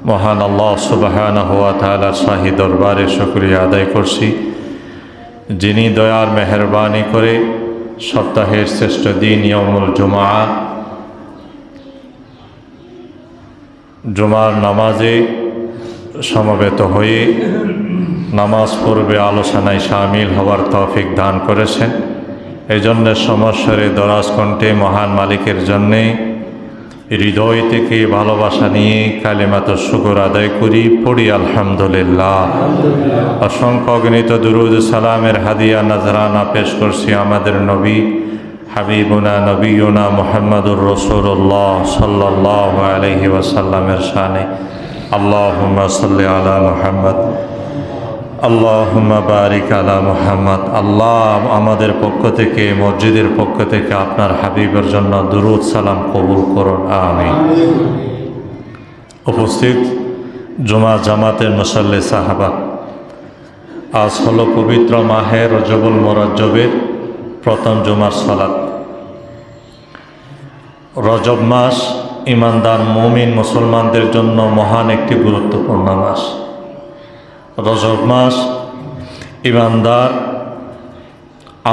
মহান আল্লাহ সুবহানাহু ওয়া তাআলার শাহী দরবারে শুকরিয়া আদায় করছি, যিনি দয়ার মেহেরবানি করে সপ্তাহের শ্রেষ্ঠ দিন ইয়াউমুল জুমার নামাজে সমবেত হয়ে নামাজ পূর্বে আলোচনায় শামিল হওয়ার তৌফিক দান করেছেন। এই জন্য সমস্যারে দরাজ কণ্ঠে মহান মালিকের জন্যে হৃদয় থেকে ভালোবাসা নিয়ে কালিমাত শুকর আদায় করি, পড়ি আলহামদুলিল্লাহ। অসংখ্য অগণিত দুরুদ সালামের হাদিয়া নজরানা পেশ করছি আমাদের নবী হাবিবুনা নবীনা মুহাম্মদুর রাসূলুল্লাহ সাল্লাল্লাহু আলাইহি ওয়াসাল্লামের শানে। আল্লাহুম্মা সাল্লি আলা মুহাম্মদ, আল্লাহুম্মা বারিক আলা মুহাম্মদ। আল্লাহ আমাদের পক্ষ থেকে, মসজিদের পক্ষ থেকে আপনার হাবিবের জন্য দুরুদ সালাম কবুল করুন, আমিন। উপস্থিত জুমা জামাতের মুসাল্লি সাহাবা, আজ হলো পবিত্র মাহে রজবুল মুরাজ্জবের প্রথম জুমার সালাত। রজব মাস ইমানদার মুমিন মুসলমানদের জন্য মহান একটি গুরুত্বপূর্ণ মাস। রজব মাস ইমানদার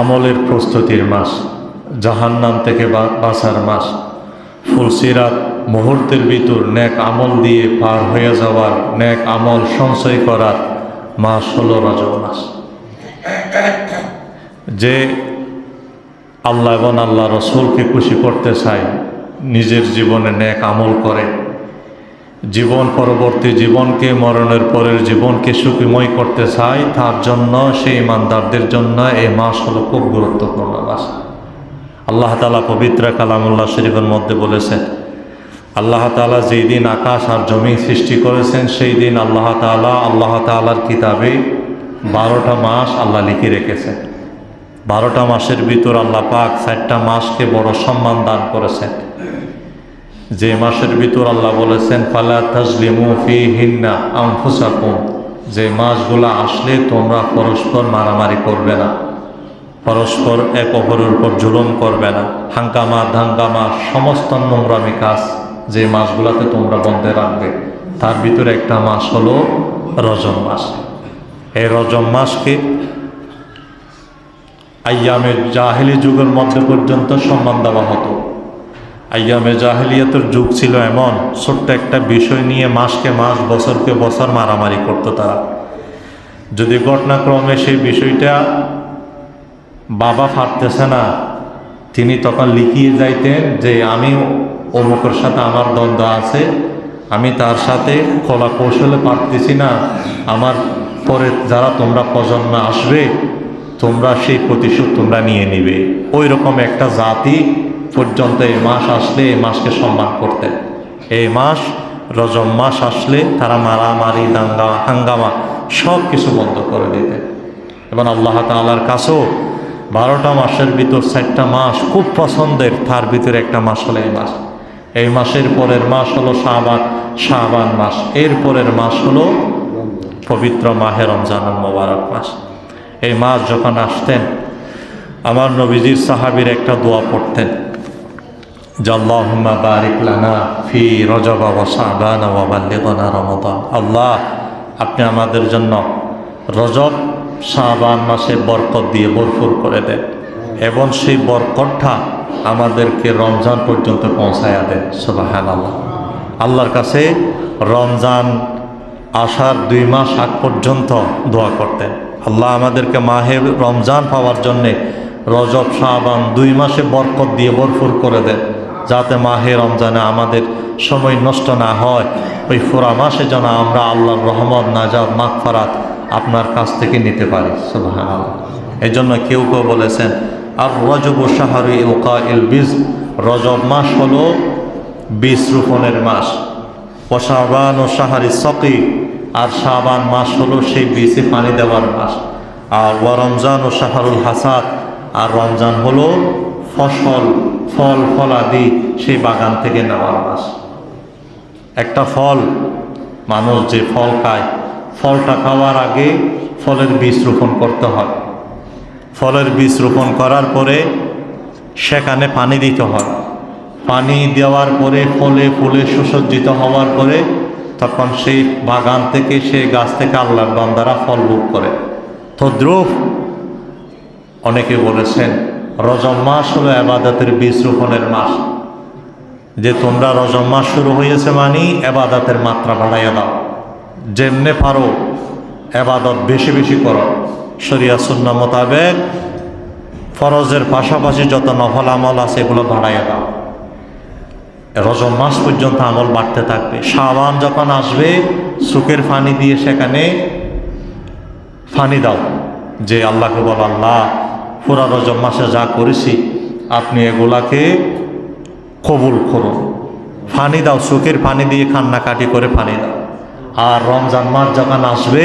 আমলের প্রস্তুতির মাস, জাহান্নাম থেকে বাঁচার মাস। ফুলসিরাত মুহূর্তের ভিতর নেক আমল দিয়ে পার হয়ে যাওয়ার, নেক আমল সঞ্চয় করার মাস হলো রজব মাস। যে আল্লাহ এবং আল্লাহ রসুলকে খুশি করতে চায়, নিজের জীবনে নেক আমল করে, জীবন পরবর্তী জীবনকে, মরণের পরের জীবনকে সুখময় করতে চায়, তার জন্য সেই ইমানদারদের জন্য এই মাস হলো খুব গুরুত্বপূর্ণ মাস। আল্লাহ তাআলা পবিত্র কালামুল্লাহ শরীফের মধ্যে বলেছেন, আল্লাহ তাআলা যেই দিন আকাশ আর জমিন সৃষ্টি করেছেন, সেই দিন আল্লাহ তাআলার কিতাবে 12টা মাস আল্লাহ লিখে রেখেছেন। 12টা মাসের ভিতর আল্লাহ পাক 4টা মাসকে বড় সম্মান দান করেছেন। যে মাসের ভিতর আল্লাহ বলেছেন ফালা তাজলিমু ফীহিন্না আনফুসাকুম, যে মাসগুলো আসলে তোমরা পরস্পর মারামারি করবে না, পরস্পর এক অপরের উপর জুলুম করবে না, হাঙ্গামা দাঙ্গামা সমস্ত নোংরামি কাজ যে মাসগুলোতে তোমরা বন্ধে রাখবে। তার ভিতরে একটা মাস হলো রজব মাস। এই রজব মাসকে আইয়ামে জাহেলি যুগের মধ্যে পর্যন্ত সম্মান দেওয়া হতো। আইয়ামে জাহেলিয়াতের যুগ ছিল এমন, ছোট্ট একটা বিষয় নিয়ে মাসকে মাস, বছরকে বছর মারামারি করতো তারা। যদি ঘটনাক্রমে সেই বিষয়টা বাবা পারতেছে না, তিনি তখন লিখিয়ে যাইতেন যে আমি অমুকের সাথে আমার দ্বন্দ্ব আছে, আমি তার সাথে কলা কৌশলে পারতেছি না, আমার পরে যারা তোমরা প্রজন্মে আসবে তোমরা সেই প্রতিশোধ তোমরা নিয়ে নিবে। ওই রকম একটা জাতি পর্যন্ত এই মাস আসলে এই মাসকে সম্মান করতেন। এই মাস রজব মাস আসলে তারা মারামারি দাঙ্গা হাঙ্গামা সব কিছু বন্ধ করে দিতেন। এবং আল্লাহ তাআলার কাছেও 12টা মাসের ভিতর 4টা মাস খুব পছন্দের, তার ভিতরে একটা মাস হলো এই মাস। এই মাসের পরের মাস হলো শাবান মাস, এর পরের মাস হলো পবিত্র মাহে রমজানুল মুবারক মাস। এই মাস যখন আসতেন, আমার নবীজির সাহাবীর একটা দোয়া পড়তেন যে আল্লাহুম্মা বারিক লানা ফি রজব ওয়া শাবান ওয়া বাল্লিগনা রমাদান। আল্লাহ, আপনি আমাদের জন্য রজব শাবান মাসে বরকত দিয়ে ভরপুর করে দেন এবং সেই বরকতটা আমাদেরকে রমজান পর্যন্ত পৌঁছায়া দেন। সুবহানাল্লাহ। আল্লাহর কাছে রমজান আসার 2 মাস আগ পর্যন্ত দোয়া করতেন, আল্লাহ আমাদেরকে মাহে রমজান পাওয়ার জন্যে রজব শাবান 2 মাসে বরকত দিয়ে ভরপুর করে দেন, যাতে মাহে রমজানে আমাদের সময় নষ্ট না হয়। ওই পুরা মাসে যেন আমরা আল্লাহর রহমত, নাজাত, মাগফিরাত আপনার কাছ থেকে নিতে পারি। সুবহানাল্লাহ। এই জন্য কেউ কেউ বলেছেন আর রজব শাহরু ইলকাইল বীজ, রজব মাস হলো বীজ রোপণের মাস। ও শাবান ও শাহরি সকি, আর শাবান মাস হলো সেই বীজে পানি দেওয়ার মাস। আর ওয়া রমজান ও শাহরুল হাসাদ, আর রমজান হলো ফল ফলাদি সেই বাগান থেকে নেওয়ার মাস। একটা ফল, মানুষ যে ফল খায়, ফলটা খাওয়ার আগে ফলের বীজ রোপণ করতে হয়। ফলের বীজ রোপণ করার পরে সেখানে পানি দিতে হয়। পানি দেওয়ার পরে ফলে ফুলে সুসজ্জিত হওয়ার পরে তখন সেই বাগান থেকে, সেই গাছ থেকে আল্লাহর বান্দারা ফল ভোগ করে। তদ্রূপ অনেকে বলেছেন রজব মাস হলো ইবাদতের বীজ রোপণের মাস, যে তোমরা রজব মাস শুরু হয়েছে মানে ইবাদতের মাত্রা বাড়াইয়া দাও, যেমনে পারো ইবাদত বেশি বেশি করো, শরিয়া সুন্নাহ মোতাবেক ফরজের পাশাপাশি যত নফল আমল আছে এগুলো বাড়াইয়া দাও। রজব মাস পর্যন্ত আমল বাড়তে থাকবে। শাবান যখন আসবে চোখের পানি দিয়ে সেখানে পানি দাও, যে আল্লাহকে বল, আল্লাহ পুরা রজব মাসে যা করেছি আপনি এগুলাকে কবুল করুন। পানি দাও, চোখের পানি দিয়ে কান্নাকাটি করে পানি দাও। আর রমজান মাস যখন আসবে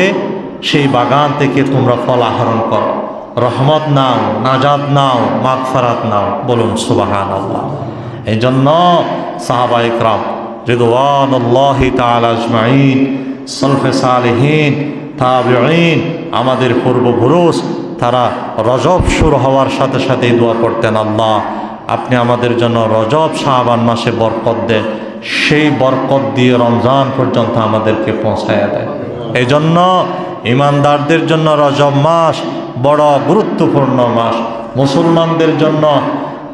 সেই বাগান থেকে তোমরা ফল আহরণ করো, রহমত নাও, নাজাত নাও, মাগফিরাত নাও। বলুন সুবহানাল্লাহ। এই জন্য সাহাবায়ে কেরাম রিদওয়ানুল্লাহি তাআলা আজমাইন, সালফে সালেহিন, তাবিঈন, আমাদের পূর্বপুরুষ, তারা রজব শুরু হওয়ার সাথে সাথেই দোয়া করতেন, আল্লাহ আপনি আমাদের জন্য রজব শাবান মাসে বরকত দেন, সেই বরকত দিয়ে রমজান পর্যন্ত আমাদেরকে পৌঁছায়া দেয়। এই জন্য ইমানদারদের জন্য রজব মাস বড় গুরুত্বপূর্ণ মাস। মুসলমানদের জন্য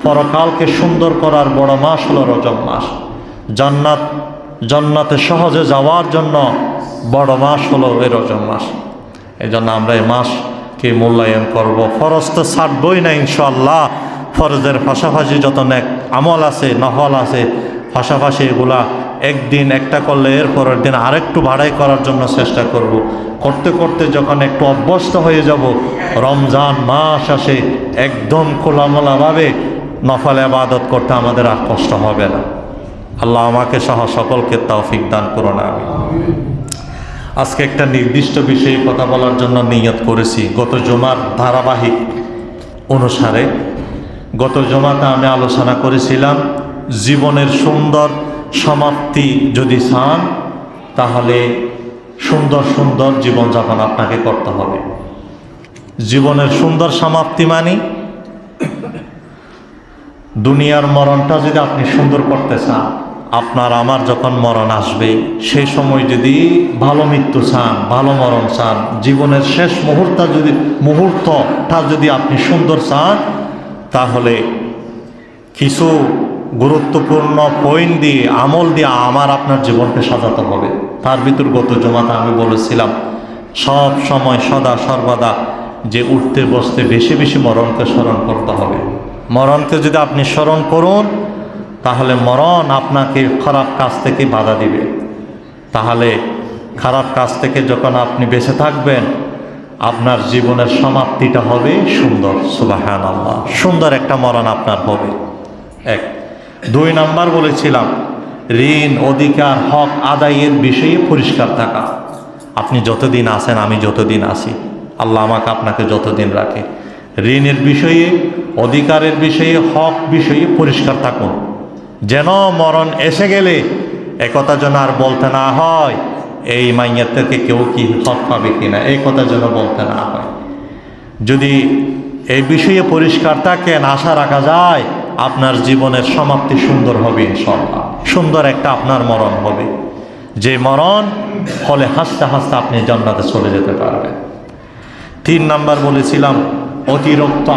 পরকালকে সুন্দর করার বড় মাস হলো রজব মাস। জান্নাতে সহজে যাওয়ার জন্য বড় মাস হলো এই রজব মাস। এই জন্য আমরা এই মাসকে মূল্যায়ন করব। ফরজ তো ছাড়বই না ইনশাআল্লাহ। ফরজের পাশাপাশি যত নেক আমল আছে, নফল আছে, পাশাপাশি এগুলা একদিন একটা করলে এর পরের দিন আরেকটু বাড়াই করার জন্য চেষ্টা করব। করতে করতে যখন একটু অভ্যস্ত হয়ে যাব, রমজান মাস আসে একদম খোলামেলাভাবে নফল ইবাদত করতে আমাদের আর কষ্ট হবে না। আল্লাহ আমাকে সহ সকলকে তৌফিক দান করুন। আমি আজকে একটা নির্দিষ্ট বিষয়ে কথা বলার জন্য নিয়ত করেছি। গত জুমার ধারাবাহিক অনুসারে গত জুমাতে আমি আলোচনা করেছিলাম জীবনের সুন্দর সমাপ্তি যদি চান তাহলে সুন্দর সুন্দর জীবনযাপন আপনাকে করতে হবে। জীবনের সুন্দর সমাপ্তি মানে দুনিয়ার মরণটা যদি আপনি সুন্দর করতে চান, আপনার আমার যখন মরণ আসবে সেই সময় যদি ভালো মৃত্যু চান, ভালো মরণ চান, জীবনের শেষ মুহূর্তটা যদি আপনি সুন্দর চান, তাহলে কিছু গুরুত্বপূর্ণ পয়েন্ট দিয়ে, আমল দিয়ে আমার আপনার জীবনকে সাজাতে হবে। তার ভিতর গত জমাতে আমি বলেছিলাম সব সময় সদা সর্বদা যে উঠতে বসতে বেশি বেশি মরণকে স্মরণ করতে হবে। মরণকে যদি আপনি স্মরণ করুন তাহলে মরণ আপনাকে খারাপ কাজ থেকে বাধা দিবে। তাহলে খারাপ কাজ থেকে যখন আপনি বেঁচে থাকবেন, আপনার জীবনের সমাপ্তিটা হবে সুন্দর। সুবহানাল্লাহ, সুন্দর একটা মরণ আপনার হবে। এক। 2 নাম্বার বলেছিলাম ঋণ, অধিকার, হক আদায়ের বিষয়ে পরিষ্কার থাকা। আপনি যতদিন আছেন, আমি যতদিন আছি, আল্লাহ আমাকে আপনাকে যতদিন রাখে, ঋণের বিষয়ে, অধিকারের বিষয়ে, হক বিষয়ে পরিষ্কার থাকুন, যেন মরণ এসে গেলে একথা যেন আর বলতে না হয় এই মাইয়ার থেকে কেউ কি হক পাবে কিনা, এই কথা যেন বলতে না হয়। যদি এই বিষয়ে পরিষ্কার থাকেন, আশা রাখা যায় আপনার জীবনের সমাপ্তি সুন্দর হবে ইনশাআল্লাহ। সুন্দর একটা আপনার মরণ হবে, যে মরণ ফলে হাসতে হাসতে আপনি জান্নাতে চলে যেতে পারবেন। 3 নাম্বার বলেছিলাম অতিরিক্ত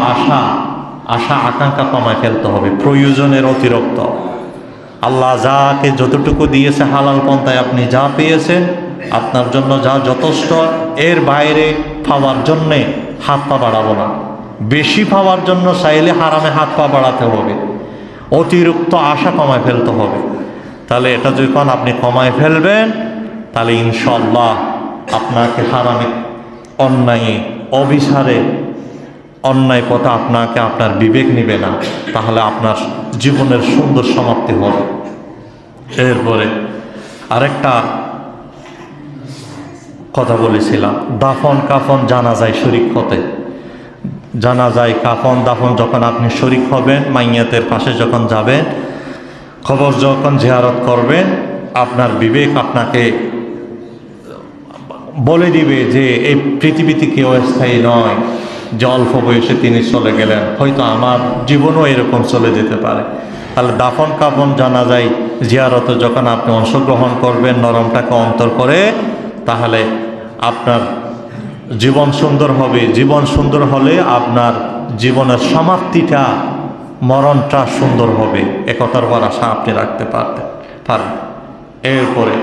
আশা আকাঙ্ক্ষা কমায় ফেলতে হবে। প্রয়োজনের অতিরিক্ত, আল্লাহ যাকে যতটুকু দিয়েছে হালাল পন্থায় আপনি যা পেয়েছেন আপনার জন্য যা যথেষ্ট, এর বাইরে পাওয়ার জন্যে হাত পা বাড়াবো না। বেশি পাওয়ার জন্য চাইলে হারামে হাত পা বাড়াতে হবে। অতিরিক্ত আশা কমায় ফেলতে হবে। তাহলে এটা যখন আপনি কমায় ফেলবেন তাহলে ইনশাআল্লাহ আপনাকে হারামে, অন্যায়, অবিচারে, অন্যায় পথে আপনাকে আপনার বিবেক নিবে না। তাহলে আপনার জীবনের সুন্দর সমাপ্তি হবে। এরপরে আরেকটা কথা বলেছিলাম, দাফন কাফন জানাজায় শরীক হতে। জানাজায় কাফন দাফন যখন আপনি শরীক হবেন, মাইয়াতের পাশে যখন যাবেন, কবর যখন জিয়ারত করবেন, আপনার বিবেক আপনাকে বলে দিবে যে এই পৃথিবীতে কেউ স্থায়ী নয়, যে অল্প বয়সে তিনি চলে গেলেন, হয়তো আমার জীবনও এরকম চলে যেতে পারে। তাহলে দাফন কাফন জানাজায় জিয়ারত যখন আপনি অংশগ্রহণ করবেন নরমটাকে অন্তর করে, তাহলে আপনার জীবন সুন্দর হবে। জীবন সুন্দর হলে আপনার জীবনের সমাপ্তিটা, মরণটা সুন্দর হবে। একথার পর আশা আপনি রাখতে পারবেন। এরপরে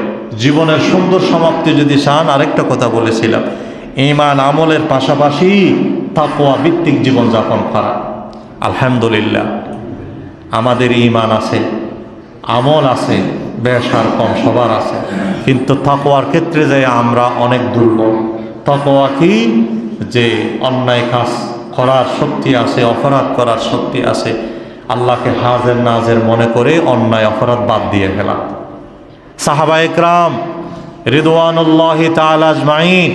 জীবনের সুন্দর সমাপ্তি যদি চান, আরেকটা কথা বলেছিলাম, ঈমান আমলের পাশাপাশি তাকওয়া ভিত্তিক জীবনযাপন করা। আলহামদুলিল্লাহ আমাদের ঈমান আছে, আমল আছে, বেশ আর কম সবার আছে, কিন্তু তাকওয়ার ক্ষেত্রে যে আমরা অনেক দুর্বল। তাকওয়া কি? যে অন্যায় কাজ করার শক্তি আছে, অপরাধ করার শক্তি আছে, আল্লাহকে হাজের নাজের মনে করে অন্যায় অপরাধ বাদ দিয়ে ফেলা। সাহাবা ইকরাম রিদওয়ানুল্লাহি তাআলা আজমাইন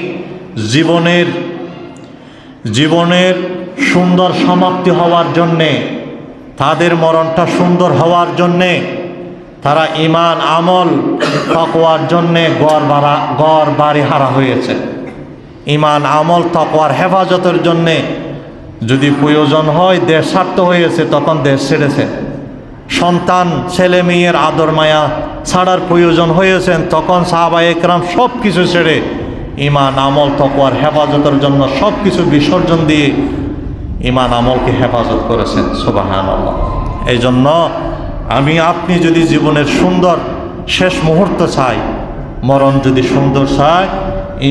জীবনের সুন্দর সমাপ্তি হওয়ার জন্যে, তাদের মরণটা সুন্দর হওয়ার জন্যে, তারা ঈমান আমল তাকওয়ার জন্যে ঘর বাড়ি হারা হয়েছে। ঈমান আমল তাকওয়ার হেফাজতের জন্যে যদি প্রয়োজন হয় দেশ ছাড়তে হয়েছে, তখন দেশ ছেড়েছে। সন্তান ছেলে মেয়ের আদর মায়া ছাড়ার প্রয়োজন হয়েছেন, তখন সাহাবায়ে একরাম সব কিছু ছেড়ে ঈমান আমল তাকওয়ার হেফাজতের জন্য সব কিছু বিসর্জন দিয়ে ঈমান আমলকে হেফাজত করেছেন। সুবহানাল্লাহ। এই জন্য আপনি যদি জীবনের সুন্দর শেষ মুহূর্ত চাই, মরণ যদি সুন্দর চাই,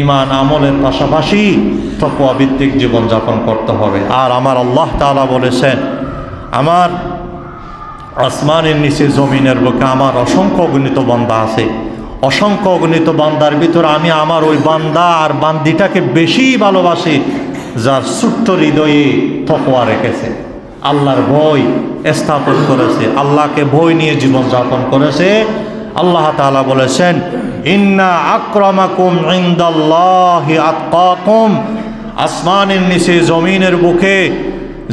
ঈমান আমলের পাশাপাশি তাকওয়া ভিত্তিক জীবনযাপন করতে হবে। আর আমার আল্লাহ তাআলা বলেছেন, আমার আসমানের নিচে জমিনের বুকে আমার অসংখ্য অগণিত বান্দা আছে। অসংখ্য অগণিত বান্দার ভিতরে আমি আমার ওই বান্দা আর বান্দিটাকে বেশি ভালোবাসি, যার ছোট্ট হৃদয়ে তাকওয়া রেখেছে, আল্লাহর ভয় স্থাপন করেছে, আল্লাহকে ভয় নিয়ে জীবনযাপন করেছে। আল্লাহ তাআলা বলেছেন, ইন্না আকরামাকুম ইনদাল্লাহি আতকাকুম। আসমানের নিচে জমিনের বুকে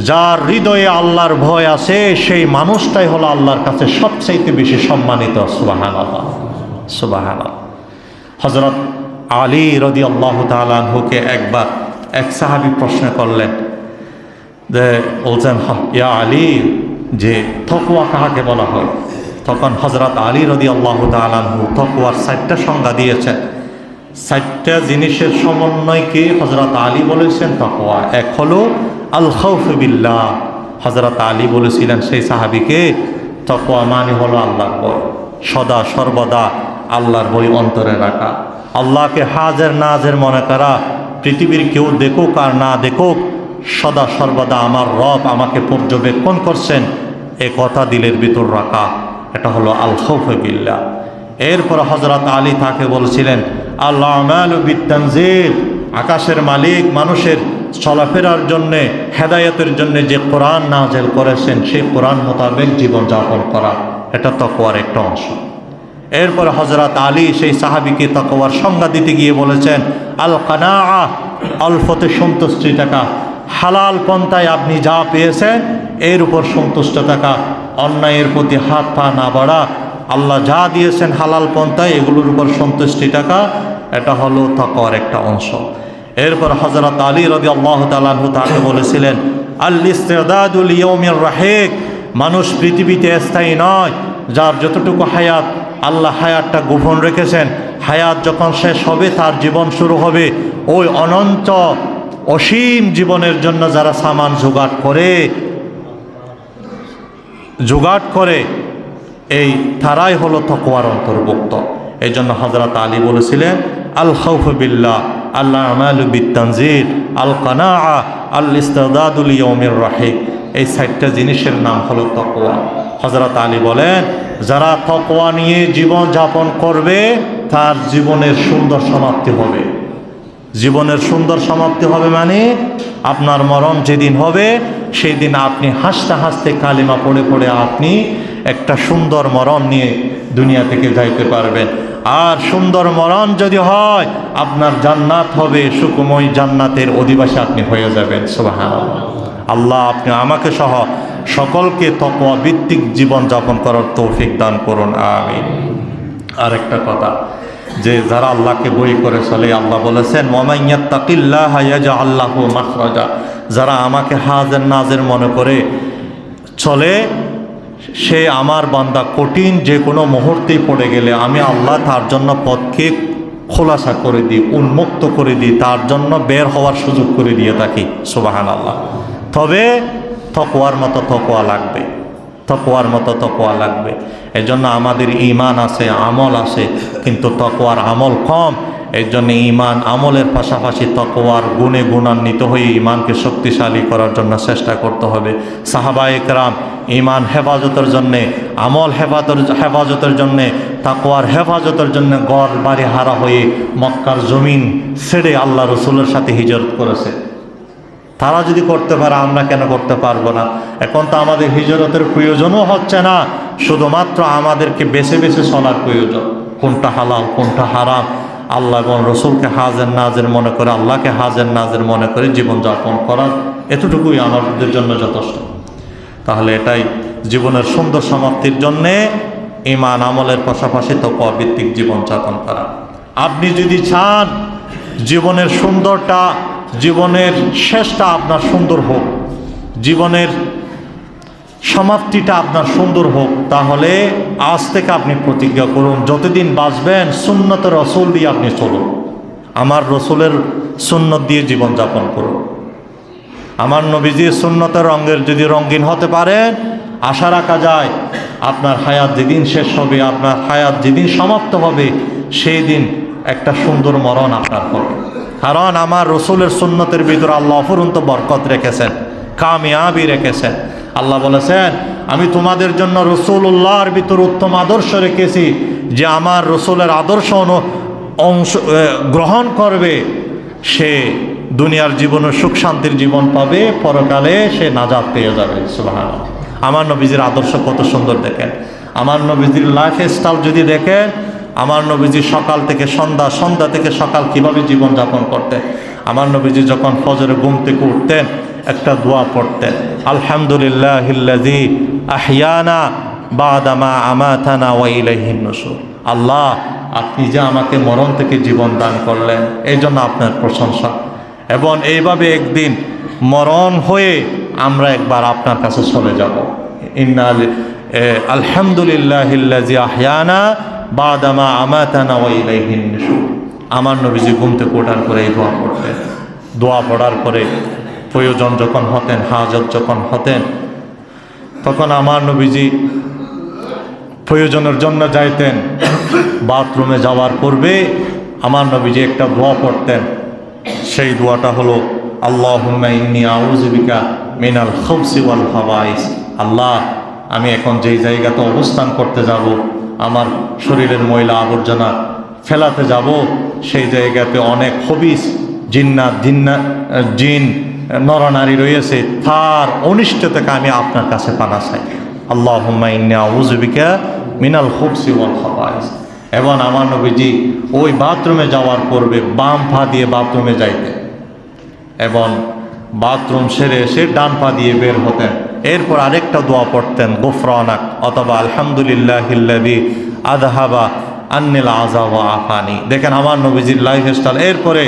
যার হৃদয়ে আল্লাহর ভয় আছে, সেই মানুষটাই হলো আল্লাহর কাছে সবচাইতে বেশি সম্মানিত। সুবহানাল্লাহ, সুবহানাল্লাহ। হযরত আলী রাদিয়াল্লাহু তাআলা আনহুকে একবার এক সাহাবী প্রশ্ন করলেন, যে বলছেন, ইয়া আলী, যে তাকওয়া কাকে বলা হয়? তখন হযরত আলী রাদিয়াল্লাহু তাআলা আনহু তাকওয়ার 4টা সংজ্ঞা দিয়েছেন। 4টা জিনিসের সমন্বয়কে হযরত আলী বলেছেন তাকওয়া। এক হলো আল খাউফু বিল্লাহ। হযরত আলী বলেছিলেন সেই সাহাবীকে, তাকওয়া মানে হলো আল্লাহর ভয়, সদা সর্বদা আল্লাহর ভয় অন্তরে রাখা, আল্লাহকে হাজের নাজের মনে করা, পৃথিবীর কেউ দেখুক আর না দেখুক, সদা সর্বদা আমার রব আমাকে পর্যবেক্ষণ করছেন, এ কথা দিলের ভিতর রাখা। এটা হলো আল খাউফু বিল্লাহ। এরপর হযরত আলী তাকে বলছিলেন, আল আমালু বিত্তানজিল। আকাশের মালিক মানুষের চলাফেরার জন্যে, হেদায়েতের জন্যে যে কোরআন নাযিল করেছেন, সেই কোরআন মোতাবেক জীবনযাপন করা, এটা তাকওয়ার একটা অংশ। এরপর হযরত আলী সেই সাহাবীকে তাকওয়ার সংজ্ঞা দিতে গিয়ে বলেছেন, আল কানাআ, অল্পতে সন্তুষ্টি থাকা, হালাল পন্থায় আপনি যা পেয়েছেন এর উপর সন্তুষ্ট থাকা, অন্যায়ের প্রতি হাত পা না বাড়া, আল্লাহ যা দিয়েছেন হালাল পন্থায় এগুলোর উপর সন্তুষ্টি থাকা, এটা হলো তাকওয়ার একটা অংশ। এরপর হযরত আলী রাদিয়াল্লাহু তাআলা আনহু তাকে বলেছিলেন, আল ইস্তিদাদু লিয়াউমির রাহিক। মানুষ পৃথিবীতে স্থায়ী নয়, যার যতটুকু হায়াত, আল্লাহ হায়াতটা গোপন রেখেছেন। হায়াত যখন শেষ হবে, তার জীবন শুরু হবে। ওই অনন্ত অসীম জীবনের জন্য যারা সামান জোগাড় করে এই তারাই হলো তাকওয়ার অন্তর্ভুক্ত। এই জন্য হযরত আলী বলেছিলেন, আল খাউফু বিল্লাহ, আল আমালু বিত্তানজিল, আল কানাআ, আল ইস্তিদাদু লিয়াউমির রাহিক। এই 4টা জিনিসের নাম হলো তাকওয়া। হযরত আলী বলেন, যারা তাকওয়া নিয়ে জীবন যাপন করবে, তার জীবনের সুন্দর সমাপ্তি হবে। জীবনের সুন্দর সমাপ্তি হবে মানে আপনার মরণ যেদিন হবে, সেই দিন আপনি হাসতে হাসতে কালিমা পড়ে পড়ে আপনি একটা সুন্দর মরণ নিয়ে দুনিয়া থেকে যাইতে পারবেন। আর সুন্দর মরণ যদি হয়, আপনার জান্নাত হবে, সুখময় জান্নাতের অধিবাসী আপনি হয়ে যাবেন। সুবহানাল্লাহ। আল্লাহ আপনি আমাকে সহ সকলকে তাকওয়া ভিত্তিক জীবন যাপন করার তৌফিক দান করুন, আমিন। আর একটা কথা, যে যারা আল্লাহকে ভয় করে চলে, আল্লাহ বলেছেন, ওয়ামান ইয়াত্তাকিল্লাহা ইয়াজআল লাহু মাখরাজা। যারা আমাকে হাজের নাজের মনে করে চলে, সে আমার বান্দা কঠিন যে কোনো মুহূর্তেই পড়ে গেলে আমি আল্লাহ তার জন্য পথকে খোলাসা করে দিই, উন্মুক্ত করে দিই, তার জন্য বের হওয়ার সুযোগ করে দিয়ে থাকি। সুবহানাল্লাহ। তবে তাকওয়ার মতো তাকওয়া লাগবে, তাকওয়ার মতো তাকওয়া লাগবে। এজন্য আমাদের ঈমান আছে, আমল আছে, কিন্তু তাকওয়ার আমল কম। এই জন্য ঈমান আমলের পাশাপাশি তাকওয়ার গুণে গুণান্বিত হয়ে ঈমানকে শক্তিশালী করার জন্য চেষ্টা করতে হবে। সাহাবায়ে কেরাম ঈমান হেফাজতের জন্যে, আমল হেফাজতের জন্যে, তাকওয়ার হেফাজতের জন্য ঘর বাড়ি হারা হয়ে মক্কার জমিন ছেড়ে আল্লাহ রসুলের সাথে হিজরত করেছে। তারা যদি করতে পারে আমরা কেন করতে পারবো না? এখন তো আমাদের হিজরতের প্রয়োজনও হচ্ছে না, শুধুমাত্র আমাদেরকে বেছে বেছে চলার প্রয়োজন। কোনটা হালাল কোনটা হারাম আল্লাহ এবং রসুলকে হাজের নাজের মনে করে, আল্লাহকে হাজের নাজের মনে করে জীবনযাপন করা, এতটুকুই আমাদের জন্য যথেষ্ট। তাহলে এটাই জীবনের সুন্দর সমাপ্তির জন্যে ঈমান আমলের পাশাপাশি তাকওয়া ভিত্তিক জীবনযাপন করা। আপনি যদি চান জীবনের সুন্দরটা, জীবনের শেষটা আপনার সুন্দর হোক, জীবনের সমাপ্তিটা আপনার সুন্দর হোক, তাহলে আজ থেকে আপনি প্রতিজ্ঞা করুন যতদিন বাঁচবেন সুন্নতের রসুল দিয়ে আপনি চলুন। আমার রসুলের সুন্নত দিয়ে জীবনযাপন করুন। আমার নবীজির সুন্নতের রঙের যদি রঙিন হতে পারেন, আশা রাখা যায় আপনার হায়াত যেদিন শেষ হবে, আপনার হায়াত যেদিন সমাপ্ত হবে, সেই দিন একটা সুন্দর মরণ আপনার হবে। কারণ আমার রসুলের সুন্নতের ভিতরে আল্লাহ অফুরন্ত বরকত রেখেছেন, কামিয়াবি রেখেছেন। আল্লাহ বলেছেন আমি তোমাদের জন্য রসুল্লাহর ভিতর উত্তম আদর্শ রেখেছি, যে আমার রসুলের আদর্শ অংশ গ্রহণ করবে সে দুনিয়ার জীবনে সুখ শান্তির জীবন পাবে, পরকালে সে নাজাত পেয়ে যাবে। সুবহানাল্লাহ। আমার নবীজির আদর্শ কত সুন্দর দেখেন, আমার নবীজির লাইফ স্টাইল যদি দেখেন, আমার নবীজি সকাল থেকে সন্ধ্যা, সন্ধ্যা থেকে সকাল কিভাবে জীবনযাপন করতেন। আমার নবীজি যখন ফজরে ঘুম থেকে উঠতেন একটা দোয়া পড়তেন, আলহামদুলিল্লাহিল্লাযী আহইয়ানা বা'দা মা আমাতানা ওয়া ইলাইহিন নুশুর। আল্লাহ আপনি যে আমাকে মরণ থেকে জীবন দান করলেন, এই জন্য আপনার প্রশংসা। এবং এইভাবে একদিন মরণ হয়ে আমরা একবার আপনার কাছে চলে যাব। আলহামদুলিল্লাহিল্লাযী আহইয়ানা বা'দা মা আমাতানা ওয়া ইলাইহিন নুশুর। আমার নবীজি ঘুম থেকে ওঠার পরে এই দোয়া পড়তেন। দোয়া পড়ার পরে প্রয়োজন যখন হতেন, হাজত যখন হতেন, তখন আমার নবীজি প্রয়োজনের জন্য যাইতেন। বাথরুমে যাওয়ার পূর্বে আমার নবীজি একটা দোয়া পড়তেন। সেই দোয়াটা হলো আল্লাহুম্মা ইন্নী আউযু বিকা মিনাল খুবসি ওয়াল খাবাইস। আল্লাহ আমি এখন যেই জায়গাতে অবস্থান করতে যাব, আমার শরীরের ময়লা আবর্জনা ফেলাতে যাব, সেই জায়গাতে অনেক খবিস জিন নরনারী রয়েছে, তার অনিষ্ট থেকে আমি আপনার কাছে পানা চাই। আল্লাহুম্মা ইন্নী আউযু বিকা মিনাল খুবসি ওয়াল খাবাইস। এবং আমার নবীজি ওই বাথরুমে যাওয়ার পূর্বে বাম পা দিয়ে বাথরুমে যাইতেন এবং বাথরুম সেরে এসে ডান পা দিয়ে বের হতেন। এরপর আরেকটা দোয়া পড়তেন, গুফরানাক অথবা আলহামদুলিল্লাহিল্লাযী আযহাবা আন্নিল আযা ওয়া আফানি। দেখেন আমার নবীজির লাইফ স্টাইল। এরপরে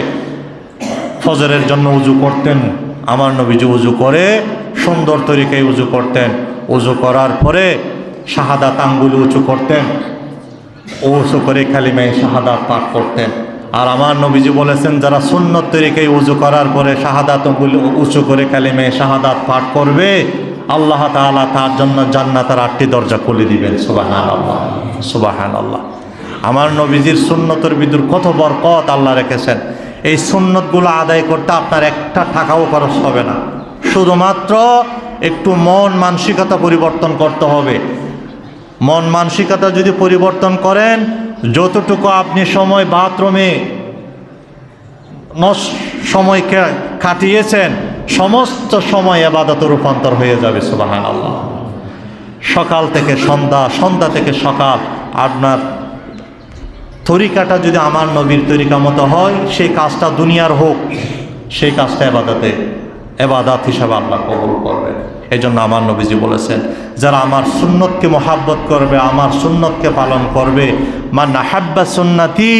ফজরের জন্য উজু করতেন। আমার নবীজি উজু করে সুন্দর তরিকায় উজু করতেন। উজু করার পরে শাহাদাত আঙ্গুল উঁচু করতেন, উঁচু করে কালিমায়ে শাহাদাত পাঠ করতেন। আর আমার নবীজি বলেছেন যারা সুন্নত তরিকায় উজু করার পরে শাহাদাত আঙ্গুল উঁচু করে কালিমায়ে শাহাদাত পাঠ করবে, আল্লাহ তাআলা তার জন্য জান্নাতের 8টি দরজা খুলে দিবেন। সুবহানাল্লাহ, সুবহানাল্লাহ। আমার নবীজির সুন্নতের ভিতর কত বরকত আল্লাহ রেখেছেন। এই সুন্নতগুলো আদায় করতে আপনার একটা টাকাও খরচ হবে না, শুধুমাত্র একটু মন মানসিকতা পরিবর্তন করতে হবে। মন মানসিকতা যদি পরিবর্তন করেন, যতটুকু আপনি সময় বাথরুমে সময় কাটিয়েছেন, সমস্ত সময় ইবাদতে রূপান্তর হয়ে যাবে। সুবহানাল্লাহ। সকাল থেকে সন্ধ্যা, সন্ধ্যা থেকে সকাল, আপনার তরিকাটা যদি আমার নবীর তরিকা মতো হয়, সেই কাজটা দুনিয়ার হোক, সেই কাজটা এবাদাত হিসাবে আল্লাহ কবুল করবেন। এই জন্য আমার নবীজি বলেছেন যারা আমার সুন্নতকে মহাব্বত করবে, আমার সুন্নতকে পালন করবে, মান আহাব্বা সুন্নতি,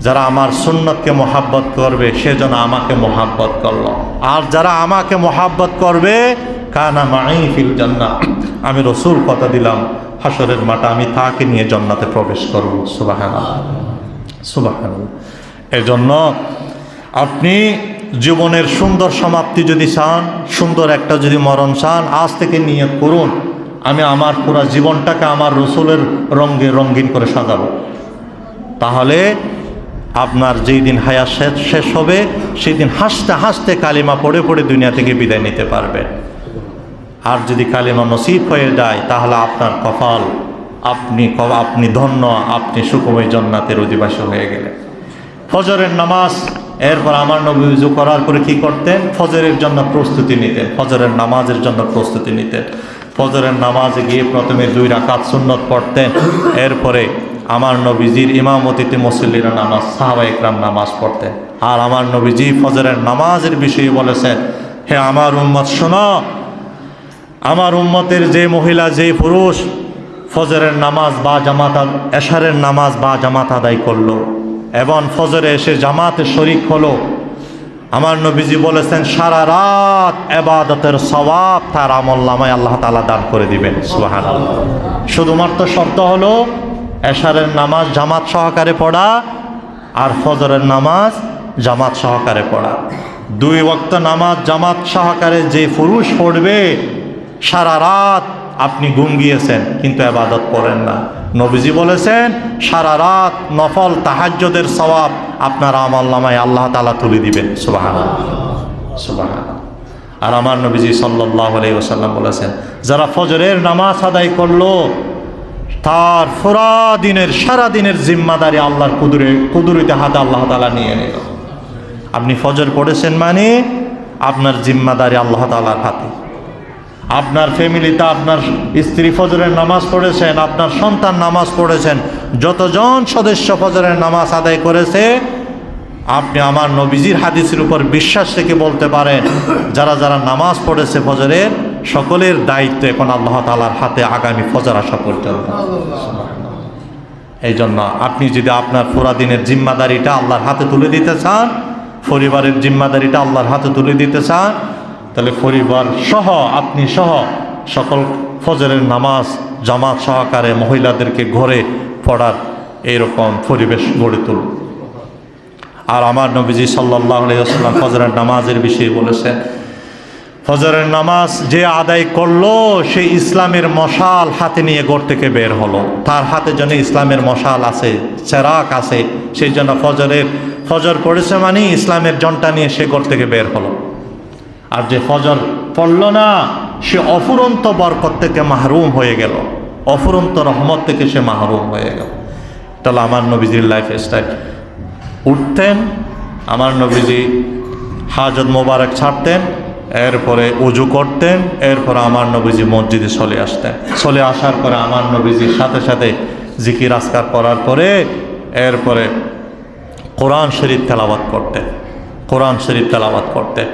যারা আমার সুন্নতকে মহাব্বত করবে সে যেন আমাকে মহাব্বত করলো। আর যারা আমাকে মহাব্বত করবে কানা মাই ফিল জান্নাহ, আমি রসুল কথা দিলাম হাসরের মাঠে আমি তাকে নিয়ে জান্নাতে প্রবেশ করব। সুবহানাল্লাহ, সুবহানাল্লাহ। এজন্য আপনি জীবনের সুন্দর সমাপ্তি যদি চান, সুন্দর একটা যদি মরণ চান, আজ থেকে নিয়ত করুন আমি আমার পুরো জীবনটাকে আমার রসুলের রঙে রঙিন করে সাজাবো। তাহলে আপনার যেই দিন হায়াত শেষ হবে সেই দিন হাসতে হাসতে কালিমা পড়ে পড়ে দুনিয়া থেকে বিদায় নিতে পারবেন। আর যদি কালিমা নসিব হয়ে যায় তাহলে আপনার কপাল, আপনি ধন্য, আপনি সুখময় জান্নাতের অধিবাসী হয়ে গেলেন। ফজরের নামাজ, এরপর আমার নবী ওযু করার পরে কি করতেন? ফজরের জন্য প্রস্তুতি নিতেন, ফজরের নামাজের জন্য প্রস্তুতি নিতেন। ফজরের নামাজে গিয়ে প্রথমে 2 রাকাত সুন্নত পড়তেন, এরপরে আমার নবীজির ইমামতিতে মুসল্লিরা নামাজ, সাহাবায়ে কেরাম নামাজ পড়তেন। আর আমার নবীজি ফজরের নামাজের বিষয়ে বলেছেন, হে আমার উম্মত শোনো, আমার উম্মতের যে মহিলা যে পুরুষ ফজরের নামাজ বা জামাত, এশারের নামাজ বা জামাত আদায় করলো এবং ফজরে এসে জামাতে শরিক হলো, আমার নবীজি বলেছেন সারা রাত ইবাদতের সওয়াব তার আমলনামায় আল্লাহ তাআলা দান করে দিবেন। সুবহানাল্লাহ। শুধুমাত্র শর্ত হলো এশারের নামাজ জামাত সহকারে পড়া আর ফজরের নামাজ জামাত সহকারে পড়া। 2 ওয়াক্ত নামাজ জামাত সহকারে যে পুরুষ পড়বে, সারা রাত আপনি ঘুম গিয়েছেন কিন্তু ইবাদত করেন না, নবীজি বলেছেন সারা রাত নফল তাহাজ্জুদের সওয়াব আপনার আমলনামায় আল্লাহ তাআলা তুলে দিবেন। সুবহানাল্লাহ, সুবহানাল্লাহ। আর আমার নবীজি সাল্লাল্লাহু আলাইহি ওয়াসাল্লাম বলেছেন যারা ফজরের নামাজ আদায় করলো তার পুরা দিনের সারা দিনের জিম্মাদারি আল্লাহর কুদরতে হাতে আল্লাহ তাআলা নিয়ে নিল। আপনি ফজর পড়েছেন মানে আপনার জিম্মাদারি আল্লাহ তাআলার হাতে। আপনার ফ্যামিলিতে আপনার স্ত্রী ফজরের নামাজ পড়েছেন, আপনার সন্তান নামাজ পড়েছেন, যতজন সদস্য ফজরের নামাজ আদায় করেছে, আপনি আমার নবীজির হাদিসের উপর বিশ্বাস থেকে বলতে পারেন যারা যারা নামাজ পড়েছে ফজরের সকলের দায়িত্ব এখন আল্লাহ তাআলার হাতে আগামী ফজর আসা পর্যন্ত। এই জন্য আপনি যদি আপনার পুরা দিনের জিম্মাদারিটা আল্লাহর হাতে তুলে দিতে চান, পরিবারের জিম্মাদারিটা আল্লাহর হাতে তুলে দিতে চান, তাহলে পরিবার সহ আপনি সহ সকল ফজরের নামাজ জামাত সহকারে মহিলাদেরকে ঘরে পড়ার এইরকম পরিবেশ গড়ে তুলুন। আর আমার নবীজি সাল্লাল্লাহু আলাইহি ওয়াসাল্লাম ফজরের নামাজের বিষয়ে বলেছেন, ফজরের নামাজ যে আদায় করলো সে ইসলামের মশাল হাতে নিয়ে ঘর থেকে বের হলো। তার হাতে যেন ইসলামের মশাল আছে, চেরাক আছে, সেই জন্য ফজর পড়েছে মানে ইসলামের জনটা নিয়ে সে ঘর থেকে বের হলো। আর যে ফজর পড়ল না সে অফুরন্ত বরকত থেকে মাহরুম হয়ে গেল, অফুরন্ত রহমত থেকে সে মাহরুম হয়ে গেল। তাহলে আমার নবীজির লাইফ স্টাইল, উঠতেন আমার নবীজি হাজত মোবারক ছাড়তেন, এরপরে উজু করতেন, এরপরে আমার নবীজি মসজিদে চলে আসতেন। চলে আসার পরে আমার নবীজির সাথে সাথে জিকির আজকার করার পরে এরপরে কোরআন শরীফ তেলাওয়াত করতেন, কোরআন শরীফ তেলাওয়াত করতেন,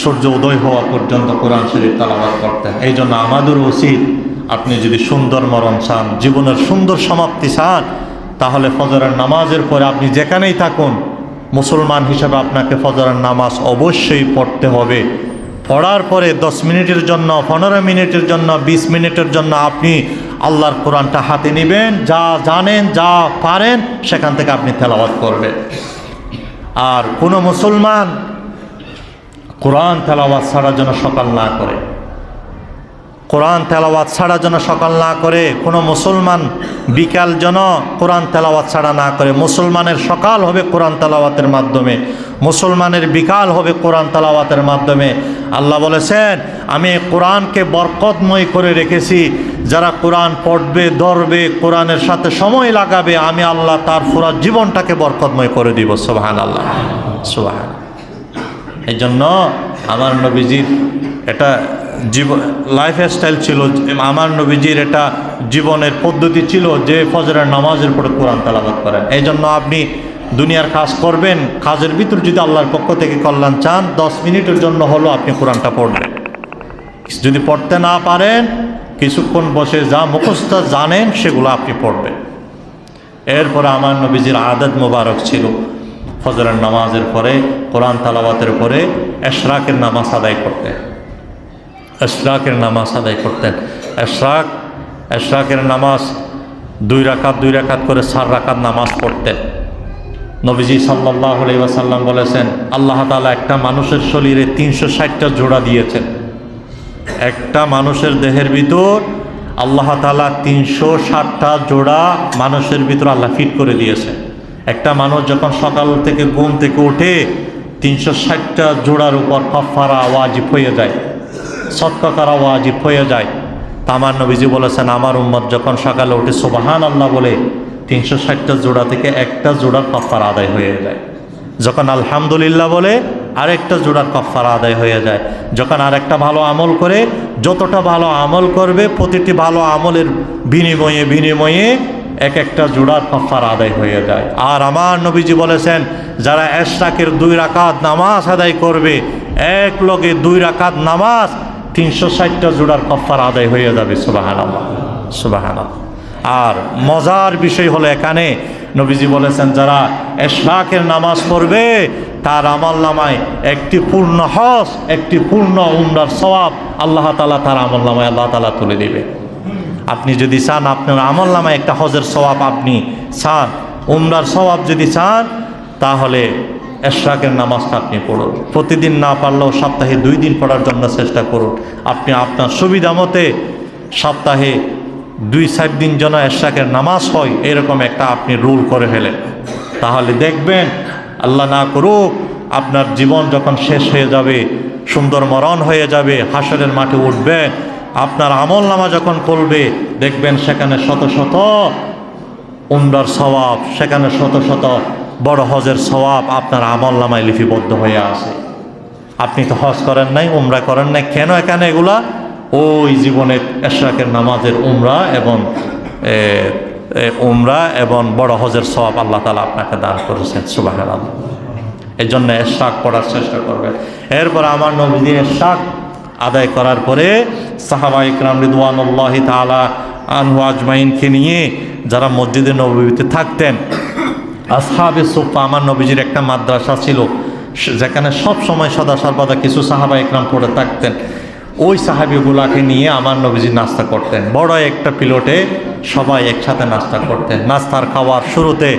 সূর্য উদয় হওয়া পর্যন্ত কোরআন শরীফ তেলাওয়াত করতেন। এই জন্য আমাদের উচিত, আপনি যদি সুন্দর মরণ চান, জীবনের সুন্দর সমাপ্তি চান, তাহলে ফজরের নামাজের পরে আপনি যেখানেই থাকুন মুসলমান হিসেবে আপনাকে ফজরের নামাজ অবশ্যই পড়তে হবে। পড়ার পরে 10 মিনিটের জন্য, 15 মিনিটের জন্য, 20 মিনিটের জন্য আপনি আল্লাহর কোরআনটা হাতে নেবেন, যা জানেন যা পারেন সেখান থেকে আপনি তেলাওয়াত করবেন। আর কোনো মুসলমান কোরআন তেলাওয়াত ছাড়া যেন সকাল না করে, কোরআন তেলাওয়াত ছাড়া যেন সকাল না করে, কোনো মুসলমান বিকাল যেন কোরআন তেলাওয়াত ছাড়া না করে। মুসলমানের সকাল হবে কোরআন তেলাওয়াতের মাধ্যমে, মুসলমানের বিকাল হবে কোরআন তেলাওয়াতের মাধ্যমে। আল্লাহ বলেছেন আমি কোরআনকে বরকতময় করে রেখেছি, যারা কোরআন পড়বে, ধরবে, কোরআনের সাথে সময় লাগাবে, আমি আল্লাহ তার পুরা জীবনটাকে বরকতময় করে দিব। সুবহানাল্লাহ, সুবহানাল্লাহ। এই জন্য আমার নবীজির এটা লাইফ স্টাইল ছিল, আমার নবীজির এটা জীবনের পদ্ধতি ছিল যে ফজরের নামাজের পরে কোরআন তেলাওয়াত করেন। এই জন্য আপনি দুনিয়ার কাজ করবেন, কাজের ভিতর যদি আল্লাহর পক্ষ থেকে কল্যাণ চান, 10 মিনিটের জন্য হলো আপনি কোরআনটা পড়বেন। যদি পড়তে না পারেন কিছুক্ষণ বসে যা মুখস্থ জানেন সেগুলো আপনি পড়বেন। এরপরে আমার নবীজির আদত মোবারক ছিল ফজরের নামাজের পরে কোরআন তেলাওয়াতের পরে ইশরাকের নামাজ আদায় করতেন, ইশরাকের নামাজ আদায় করতেন। এশরাকের নামাজ 2 রাকাত করে 4 রাকাত নামাজ পড়তেন। নবীজি সাল্লাল্লাহু আলাইহি ওয়াসাল্লাম বলেছেন, আল্লাহ তাআলা একটা মানুষের শরীরে 360টা জোড়া দিয়েছেন। একটা মানুষের দেহের ভিতর আল্লাহ তাআলা 360টা জোড়া মানুষের ভিতর আল্লাহ ফিট করে দিয়েছে। একটা মানুষ যখন সকাল থেকে ঘুম থেকে উঠে 360টা জোড়ার উপর কাফারা ওয়াজিব হয়ে যায়, সদকা করা ওয়াজিব হয়ে যায়। তা আমার নবীজি বলেছেন, আমার উম্মত যখন সকালে উঠে সুবহানাল্লাহ বলে 360টা জোড়া থেকে একটা জোড়ার কাফারা আদায় হয়ে যায়। যখন আলহামদুলিল্লাহ বলে আরেকটা জোড়ার কাফারা আদায় হয়ে যায়। যখন আরেকটা ভালো আমল করে, যতটা ভালো আমল করবে প্রতিটি ভালো আমলের বিনিময়ে এক একটা জোড়ার কাফারা আদায় হয়ে যায়। আর আমার নবীজি বলেছেন, যারা এশরাকের 2 রাকাত নামাজ আদায় করবে, এক লগে 2 রাকাত নামাজ 360টা জোড়ার কাফারা আদায় হয়ে যাবে। সুবহানাল্লাহ, সুবহানাল্লাহ। আর মজার বিষয় হলো এখানে নবীজি বলেছেন, যারা এশরাকের নামাজ পড়বে তার আমলনামায় একটি পূর্ণ হজ, একটি পূর্ণ উমরার সওয়াব আল্লাহ তাআলা তার আমলনামায় আল্লাহ তাআলা তুলে দেবে। আপনি যদি চান আপনার আমলনামায় একটা হজের সওয়াব আপনি চান, উমরার সওয়াব যদি চান, তাহলে এশরাকের নামাজটা আপনি পড়ুন। প্রতিদিন না পারলেও সপ্তাহে 2 দিন পড়ার জন্য চেষ্টা করুন। আপনি আপনার সুবিধা মতে সপ্তাহে 2-4 দিন যেন এশরাকের নামাজ হয়, এরকম একটা আপনি রুল করে ফেলেন। তাহলে দেখবেন, আল্লাহ না করুক, আপনার জীবন যখন শেষ হয়ে যাবে, সুন্দর মরণ হয়ে যাবে, হাসরের মাঠে উঠবেন, আপনার আমল নামা যখন করবে, দেখবেন সেখানে শত শত উমরার সওয়াব, সেখানে শত শত বড় হজের সওয়াব আপনার আমল নামায় লিপিবদ্ধ হয়ে আছে। আপনি তো হজ করেন নাই, উমরা করেন নাই, কেন এখানে এগুলা? ওই জীবনে এশরাকের নামাজের উমরা এবং বড় হজের সওয়াব আল্লাহ তাআলা আপনাকে দান করেছেন। সুবহানাল্লাহ। এই জন্য এশরাক পড়ার চেষ্টা করবেন। এরপর আমার নবীজি এশরাক আদায় করার পরে সাহাবা ইকরাম রিদওয়ানুল্লাহি তাআলা আনহু আজমাইনকে নিয়ে যারা মসজিদে নববীতে থাকতেন, আসহাবে সুফফা, আমার নবীজির একটা মাদ্রাসা ছিল যেখানে সব সময় সদা সর্বদা কিছু সাহাবা ইকরাম পড়ে থাকতেন। ওই সাহাবিগুলাকে নিয়ে আমার নবীজি নাস্তা করতেন। বড় একটা প্লেটে সবাই একসাথে নাস্তা করতেন। নাস্তার খাওয়ার শুরুতে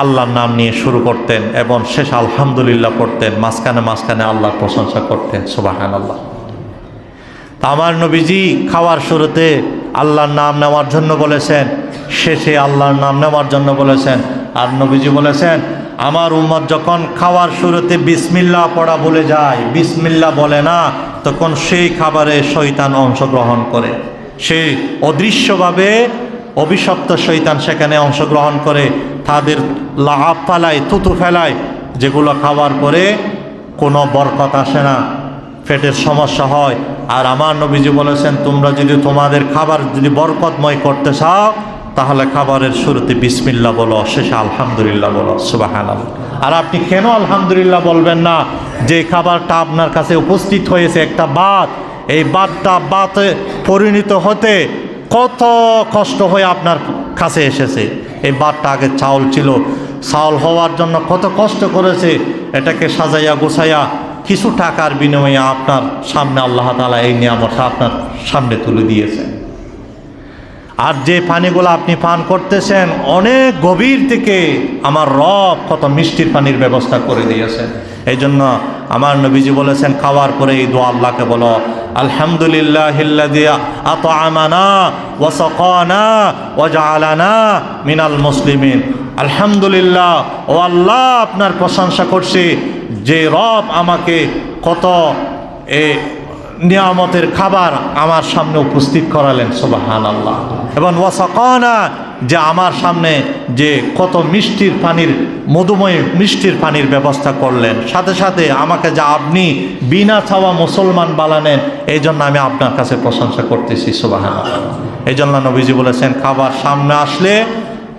আল্লাহর নাম নিয়ে শুরু করতেন এবং শেষ আলহামদুলিল্লাহ পড়তেন। মাঝখানে আল্লাহর প্রশংসা করতেন। সুবহানাল্লাহ। আমার নবীজি খাওয়ার শুরুতে আল্লাহর নাম নেওয়ার জন্য বলেছেন, শেষে আল্লাহর নাম নেওয়ার জন্য বলেছেন। আর নবীজি বলেছেন, আমার উম্মত যখন খাওয়ার শুরুতে বিসমিল্লাহ পড়া বলে যায়, বিসমিল্লাহ বলে না, তখন সেই খাবারে শয়তান অংশগ্রহণ করে। সেই অদৃশ্যভাবে অভিশপ্ত শয়তান সেখানে অংশগ্রহণ করে, তাদের লাভ ফালায়, থুতু ফেলায়, যেগুলো খাওয়ার পরে কোনো বরকত আসে না, পেটের সমস্যা হয়। আর আমার নবীজি বলেছেন, তোমরা যদি তোমাদের খাবার যদি বরকতময় করতে চাও, তাহলে খাবারের শুরুতে বিসমিল্লাহ বলো, শেষে আলহামদুলিল্লাহ বলো। সুবহানাল্লাহ। আর আপনি কেন আলহামদুলিল্লাহ বলবেন না? যে খাবারটা আপনার কাছে উপস্থিত হয়েছে, একটা বাত, এই বাতে পরিণত হতে কত কষ্ট হয়ে আপনার কাছে এসেছে। এই বাতটা আগে চাউল ছিল, চাউল হওয়ার জন্য কত কষ্ট করেছে, এটাকে সাজাইয়া গোছাইয়া কিছু টাকার বিনিময়ে আপনার সামনে আল্লাহ তাআলা এই নিয়ামতটা আপনার সামনে তুলে দিয়েছেন। আর যে পানিগুলো আপনি পান করতেছেন, অনেক গভীর থেকে আমার রব কত মিষ্টির পানির ব্যবস্থা করে দিয়েছেন। এই জন্য আমার নবীজি বলেছেন, খাওয়ার পরে এই দোয়া আল্লাহকে বলো, আলহামদুলিল্লাহিল্লাযী আত'আমানা ওয়া সাকানা ওয়া জাআলানা মিনাল মুসলিমিন। আলহামদুলিল্লাহ, ও আল্লাহ, আপনার প্রশংসা করছি যে রব আমাকে কত নিয়ামতের খাবার আমার সামনে উপস্থিত করালেন। সুবহানাল্লাহ। এবং ওয়াসাকানা, যে আমার সামনে যে কত মিষ্টির পানির, মধুময় মিষ্টির পানির ব্যবস্থা করলেন, সাথে সাথে আমাকে যা আপনি বিনা চাওয়া মুসলমান বানালেন, এই জন্য আমি আপনার কাছে প্রশংসা করতেছি। সুবহানাল্লাহ। এই জন্য নবীজি বলেছেন, খাবার সামনে আসলে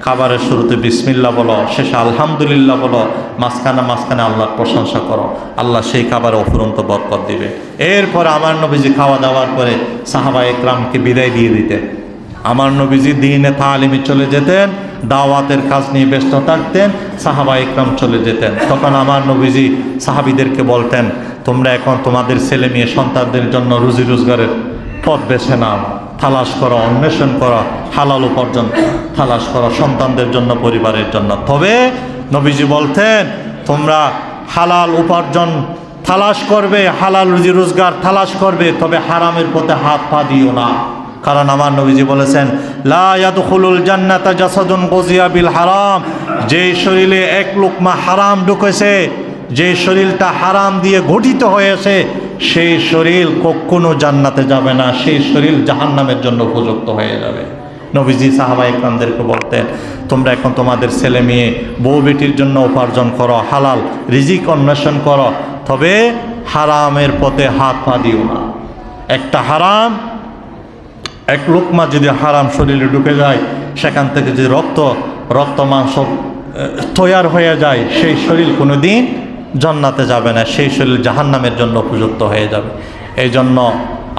খাবারের শুরুতে বিসমিল্লাহ বলো, শেষে আলহামদুলিল্লাহ বলো, মাঝখানে আল্লাহর প্রশংসা করো, আল্লাহ সেই খাবারে অফুরন্ত বরকত দিবে। এরপরে আমার নবীজি খাওয়া দাওয়ার পরে সাহাবা একরামকে বিদায় দিয়ে দিতেন। আমার নবীজি দ্বীনে তালিমে চলে যেতেন, দাওয়াতের কাজ নিয়ে ব্যস্ত থাকতেন, সাহাবা একরাম চলে যেতেন। তখন আমার নবীজি সাহাবীদেরকে বলতেন, তোমরা এখন তোমাদের ছেলে মেয়ে সন্তানদের জন্য রুজি রোজগারের পথ বেছে নাও। তালাশ করো, অন্বেষণ করো, হালাল উপার্জন তালাশ করো সন্তানদের জন্য, পরিবারের জন্য। তবে নবীজি বলতেন তোমরা হালাল উপার্জন তালাশ করবে, হালাল রুজি রোজগার তালাশ করবে, তবে হারামের পথে হাত পা দিও না। কারণ আমার নবীজি বলেছেন লা ইয়াদখুলুল জান্নাতা জাসাদুন গুযিয়া বিল হারাম, যে শরীরে এক লুকমা হারাম ঢুকেছে, যে শরীরটা হারাম দিয়ে গঠিত হয়েছে, সেই শরীর কখনো জান্নাতে যাবে না, সেই শরীর জাহান্নামের জন্য উপযুক্ত হয়ে যাবে। নবীজি সাহাবা ইকরামদেরকে বলতেন তোমরা এখন তোমাদের ছেলে মেয়ে বউ বেটির জন্য উপার্জন করো, হালাল রিজিক অন্বেষণ করো, তবে হারামের পথে হাত পা দিও না। একটা হারাম, এক লোকমা যদি হারাম শরীরে ঢুকে যায়, সেখান থেকে যদি রক্ত মাংস তৈয়ার হয়ে যায়, সেই শরীর কোনো দিন জান্নাতে যাবে না, সেই শরীর জাহান্নামের জন্য উপযুক্ত হয়ে যাবে। এই জন্য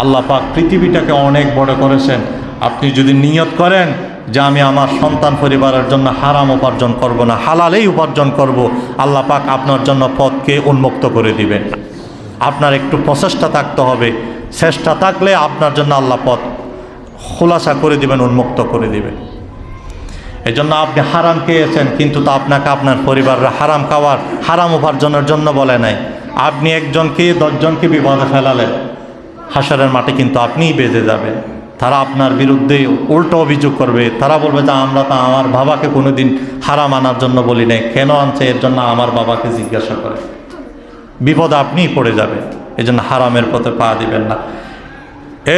আল্লাহ পাক পৃথিবীটাকে অনেক বড় করেছেন। আপনি যদি নিয়ত করেন যে আমি আমার সন্তান পরিবারের জন্য হারাম উপার্জন করব না, হালালেই উপার্জন করব, আল্লাহ পাক আপনার জন্য পথকে উন্মুক্ত করে দিবেন। আপনার একটু প্রচেষ্টা থাকতে হবে, চেষ্টা থাকলে আপনার জন্য আল্লাহ পথ খোলাসা করে দিবেন, উন্মুক্ত করে দিবেন। এই জন্য আপনি হারাম খেয়েছেন, কিন্তু তা আপনাকে আপনার পরিবাররা হারাম খাওয়ার, হারাম উপার্জনের জন্য বলে নাই। আপনি একজনকে 10 জনকে বিপদে ফেলালেন, হাসরের মাঠে কিন্তু আপনিই বেঁচে যাবেন। তারা আপনার বিরুদ্ধে উল্টো অভিযোগ করবে, তারা বলবে যে আমরা তো আমার বাবাকে কোনোদিন হারাম আনার জন্য বলি নাই, কেন আনছে এর জন্য আমার বাবাকে জিজ্ঞাসা করে। বিপদে আপনিই পড়ে যাবেন। এই জন্য হারামের পথে পা দিবেন না।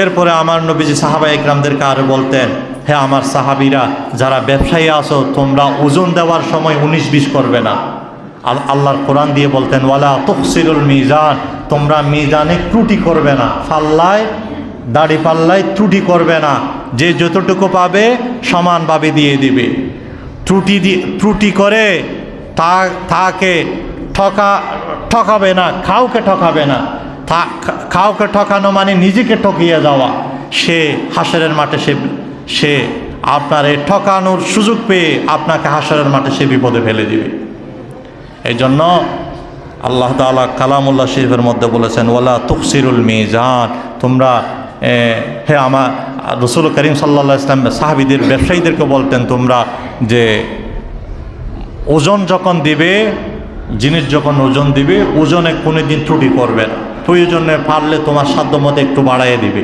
এরপরে আমার নবীজি সাহাবা ইকরামদেরকে আরো বলতেন, হে আমার সাহাবীরা যারা ব্যবসায়ী আছো, তোমরা ওজন দেওয়ার সময় 19-20 করবে না। আল্লাহর কোরআন দিয়ে বলতেন ওয়ালা তুখসিরুল মিজান, তোমরা মিজানে ত্রুটি করবে না, পাল্লায় দাড়ি পাল্লায় ত্রুটি করবে না, যে যতটুকু পাবে সমানভাবে দিয়ে দিবে। ত্রুটি করে তাকে ঠকাবে না, কাউকে ঠকাবে না। কাউকে ঠকানো মানে নিজেকে ঠকিয়ে যাওয়া। সে হাসরের মাঠে সে আপনার এই ঠকানোর সুযোগ পেয়ে আপনাকে হাসরের মাঠে সে বিপদে ফেলে দিবে। এই জন্য আল্লাহ তাআলা কালামুল্লাহ শরীফের মধ্যে বলেছেন ওয়ালা তুখসিরুল মিজান, তোমরা হে আমার রাসূল করিম সাল্লাল্লাহু আলাইহি ওয়াসাল্লাম সাহাবীদের ব্যবসায়ীদেরকে বলতেন তোমরা যে ওজন যখন দিবে, জিনিস যখন ওজন দিবে, ওজনে কোনোদিন ত্রুটি করবে না। প্রয়োজনে পারলে তোমার সাধ্য মতো একটু বাড়াইয়ে দিবে,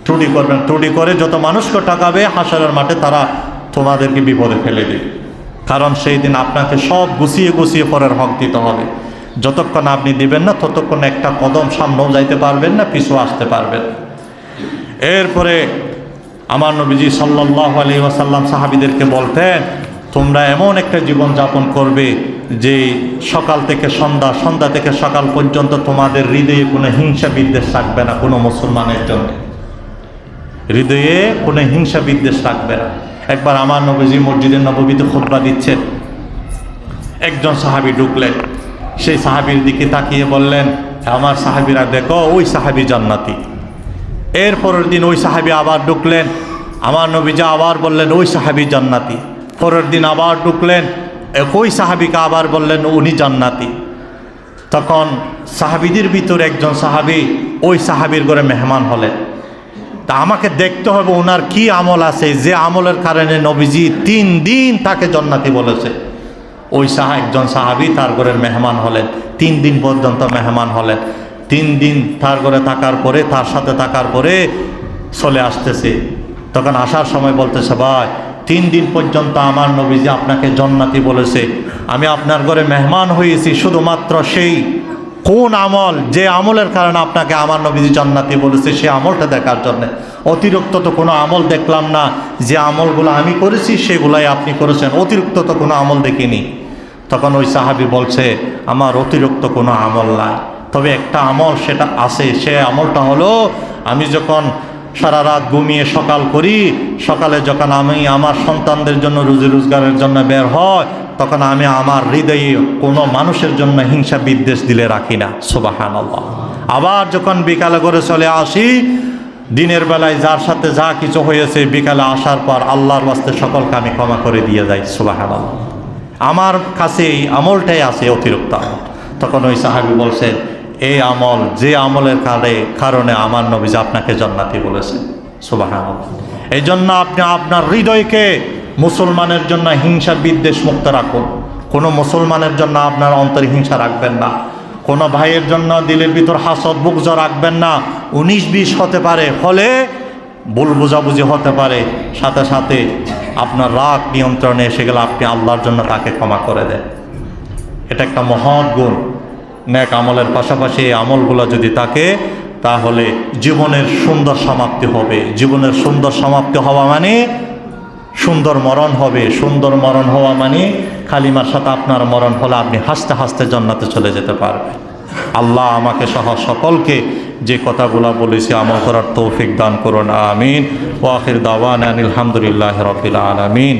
ত্রুটি করবেন। ত্রুটি করে যত মানুষকে ঠকাবে হাসরের মাঠে তারা তোমাদেরকে বিপদে ফেলে দেবে। কারণ সেই দিন আপনাকে সব গুছিয়ে গুছিয়ে পরের হক দিতে হবে। যতক্ষণ আপনি দিবেন না ততক্ষণ একটা কদম সামনেও যাইতে পারবেন না, পিছু আসতে পারবেন। এরপরে আমার নবীজি সাল্লাল্লাহু আলাইহি ওয়াসাল্লাম সাহাবীদেরকে বলতেন তোমরা এমন একটা জীবন যাপন করবে যে সকাল থেকে সন্ধ্যা, সন্ধ্যা থেকে সকাল পর্যন্ত তোমাদের হৃদয়ে কোনো হিংসা বিদ্বেষ থাকবে না। কোনো মুসলমানের জন্য হৃদয়ে কোনো হিংসা বিদ্বেষ থাকবে না। একবার আমার নবীজি মসজিদের নববীতে খুতবা দিচ্ছেন, একজন সাহাবী ঢুকলেন। সেই সাহাবীর দিকে তাকিয়ে বললেন আমার সাহাবীরা দেখো ওই সাহাবী জান্নাতি। এরপরের দিন ওই সাহাবী আবার ঢুকলেন, আমার নবীজি আবার বললেন ওই সাহাবী জান্নাতি। পরের দিন আবার ঢুকলেন, একই সাহাবীকে আবার বললেন উনি জান্নাতি। তখন সাহাবীদের ভিতরে একজন সাহাবী ওই সাহাবীর ঘরে মেহমান হলেন। তা আমাকে দেখতে হবে ওনার কি আমল আছে, যে আমলের কারণে নবীজি 3 দিন তাকে জান্নাতি বলেছে। ওই একজন সাহাবী তার ঘরের মেহমান হলেন, 3 দিন পর্যন্ত মেহমান হলেন। 3 দিন তার ঘরে থাকার পরে, তার সাথে থাকার পরে চলে আসতেছে। তখন আসার সময় বলতেছে ভাই 3 দিন পর্যন্ত আমার নবীজি আপনাকে জান্নাতি বলেছে, আমি আপনার ঘরে মেহমান হয়েছি শুধুমাত্র সেই কোন আমল, যে আমলের কারণে আপনাকে আমার নবীজি জান্নাতি বলেছে সেই আমলটা দেখার জন্য। অতিরিক্ত তো কোনো আমল দেখলাম না, যে আমলগুলো আমি করেছি সেগুলাই আপনি করেছেন, অতিরিক্ত তো কোনো আমল দেখিনি। তখন ওই সাহাবী বলছে আমার অতিরিক্ত কোনো আমল নাই, তবে একটা আমল সেটা আছে। সে আমলটা হলো আমি যখন সারা রাত ঘুমিয়ে সকাল করি, সকালে যখন আমি আমার সন্তানদের জন্য রুজি রোজগারের জন্য বের হয়, তখন আমি আমার হৃদয়ে কোনো মানুষের জন্য হিংসা বিদ্বেষ দিলে রাখি না। সুবহানাল্লাহ। আবার যখন বিকালে করে চলে আসি, দিনের বেলায় যার সাথে যা কিছু হয়েছে বিকালে আসার পর আল্লাহর ওয়াস্তে সকলকে আমি ক্ষমা করে দিয়ে যাই। সুবহানাল্লাহ। আমার কাছে এই আমলটাই আছে, অতিরিক্ত আমল। তখন ওই সাহাবী বলছেন এই আমল, যে আমলের কারণে আমার নবীজি আপনাকে জান্নাতি বলেছেন। সুবহানাল্লাহ। এই জন্য আপনি আপনার হৃদয়কে মুসলমানের জন্য হিংসা বিদ্বেষ মুক্ত রাখুন। কোনো মুসলমানের জন্য আপনার অন্তরে হিংসা রাখবেন না। কোনো ভাইয়ের জন্য দিলের ভিতর হাসদ বুগজ রাখবেন না। 19-20 হতে পারে, ফলে ভুল বোঝাবুঝি হতে পারে, সাথে সাথে আপনার রাগ নিয়ন্ত্রণে এসে গেলে আপনি আল্লাহর জন্য তাকে ক্ষমা করে দেন। এটা একটা মহৎ গুণ। নেক আমলের পাশাপাশি এই আমলগুলো যদি থাকে তাহলে জীবনের সুন্দর সমাপ্তি হবে। জীবনের সুন্দর সমাপ্তি হওয়া মানে সুন্দর মরণ হবে। সুন্দর মরণ হওয়া মানে কালিমার সাথে আপনার মরণ হলে আপনি হাসতে হাসতে জান্নাতে চলে যেতে পারবেন। আল্লাহ আমাকে সহ সকলকে যে কথাগুলো বলেছি আমল করার তৌফিক দান করুন, আমিন। ওয়া আখির দাওয়ানা আলহামদুলিল্লাহি রাব্বিল আলামিন।